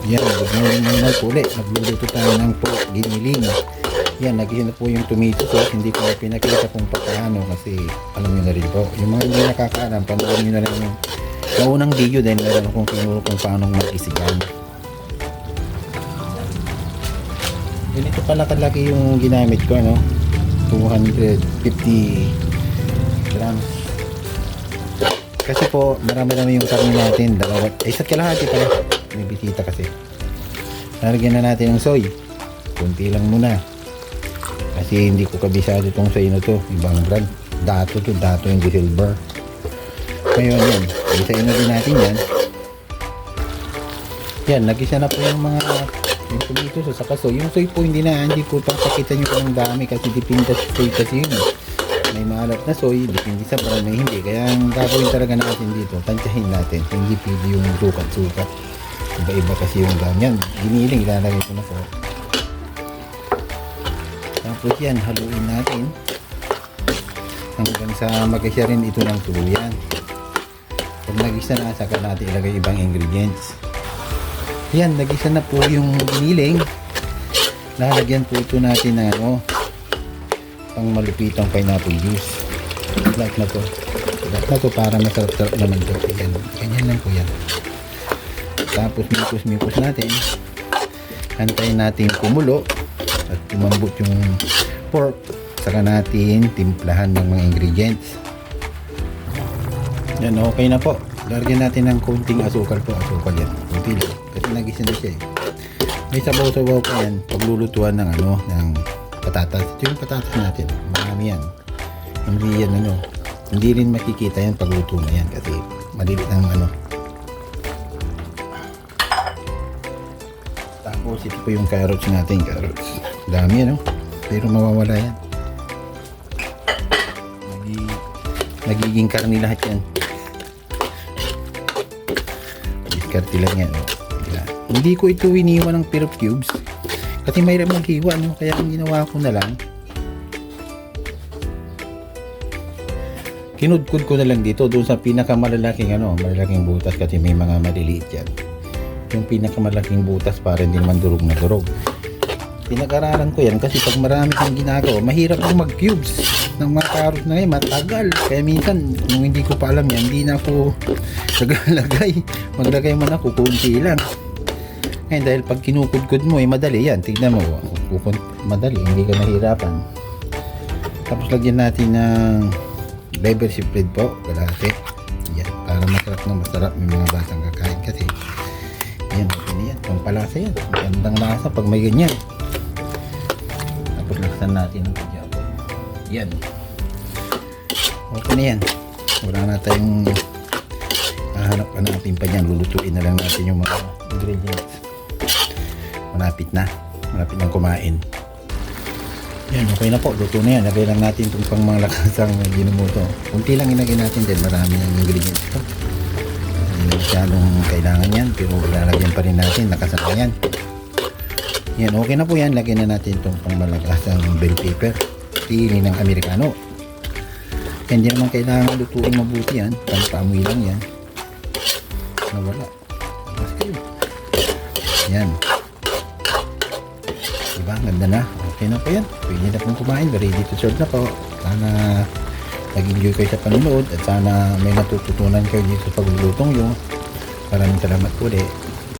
Yan, good morning mga po ulit. Nagluluto tayo ng pork giniling. Yan, nagiging na po yung tomato sauce. Hindi ko na pinakita kung paano kasi alam nyo na rin po. Yung mga hindi nakakaalam, panoorin nyo na lang yung naunang video dahil meron akong tinuro kung paano mag-isigan. Ganito pala kalaki yung ginamit ko, ano? 250 grams. Kasi po, marami-rami yung karne natin. Isa't kalahati pala. May bisita kasi. Lalagyan na natin ng soy. Kunti lang muna. Kasi hindi ko kabisado itong soy na to. Ibang brand. Dato to. Dato yung silver. Ngayon yan. Isayin na din natin yan. Yan. Nagisa na po yung mga yung tomato so saka soy. Yung soy po hindi ko papakita nyo kung dami kasi dipinda sa soy kasi yun. May maalat na soy, depende sa brand, may hindi. Kaya ang gagawin talaga natin dito, tansyahin natin. Hindi pwede yung sukat-sukat. Iba-iba kasi yung ganyan. Giniling, ilalagay ko na po. Tapos yan, haluin natin. Hanggang sa mag-isa rin ito ng tuluyan. Pag nag-isa na, saka natin ilagay ibang ingredients. Yan, nag-isa na po yung giniling. Lalagyan po ito natin na pang malupitang pineapple juice. Like na to. Like na to para masarap-sarap naman to. Ayan. Ganyan lang po yan. Tapos mikos-mikos natin. Hantayin natin kumulo at umambot yung pork. Saka natin timplahan ng mga ingredients. Yan, okay na po. Lagyan natin ng konting asukal po. Asukal yan. Kunti lang. Kasi nagising na siya eh. May sabaw-sabaw pa yan. Paglulutuan ng ng patatas. Ito yung patatas natin. Marami yan. Hindi yan hindi rin makikita yan pagluto na yan kasi malilit ng Tapos ito po yung carrots natin. Carrots. Dami pero mawawala yan. Nagiging karni lahat yan. Diskarte lang yan. Hindi ko ito iniwan ng syrup cubes. Kasi mayroon maghiwa, kaya ang ginawa ko na lang, kinudkod ko na lang dito doon sa pinakamalalaking malalaking butas kasi may mga maliliit yan. Yung pinakamalaking butas para hindi naman durog na durog. Pinag-aralan ko yan kasi pag marami kang ginagawa, mahirap kang mag-cubes ng mga carrot na yan, matagal. Kaya minsan, nung hindi ko pa alam yan, hindi na ako naglagay. Maglagay man ako, kunti lang. Ngayon dahil pag kinukudkod mo madali yan, tignan mo madali, hindi ka nahirapan. Tapos lagyan natin ng liver spread po, kalahati yan, para masarap may mga batang kakain kasi yan, okay yan, pampalasa yan, magandang lasa pag may ganyan. Tapos laksan natin ng kajabo yan, okay na yan, wala na tayong hanap-hanapin pa dyan, lulutuin na lang natin yung mga ingredients. Malapit na kumain. Yan, okay na po, luto na yan. Lagay lang natin itong pang mga lakasang ginumuto. Kunti lang ilagay natin din, marami ang ingredients ito. Hindi masyadong kailangan yan, pero ilalagyan pa rin natin, nakasama yan. Yan, okay na po yan. Lagay na natin itong pang malakasang bell pepper. Pili ng Amerikano. Hindi naman kailangan lutuin mabuti yan, pang-paamoy lang yan. Nawala. Mas kayo. Yan. Diba? Ganda na. Okay na po yan. Pwede na pong kumain. Ready to serve na po. Sana nag-enjoy kayo sa panonood at sana may natututunan kayo dito sa paglulutong yun. Maraming salamat po ulit.